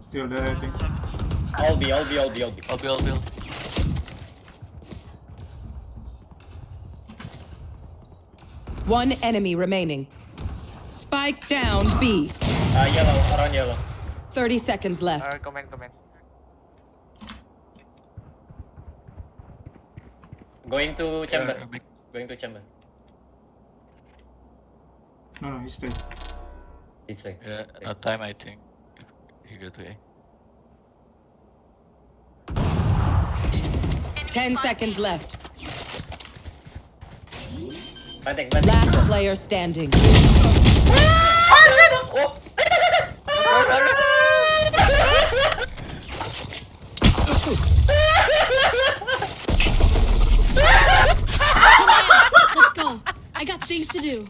Still there, I think. I'll be. I'll build. One enemy remaining. Spike down B. Yellow, around yellow. 30 seconds left. Comment. Going to chamber. big. Going to chamber. No, he's dead. This way. Yeah, no time I think. If you go to A. 10 seconds left. Planting. Last player standing. Let's go. I got things to do.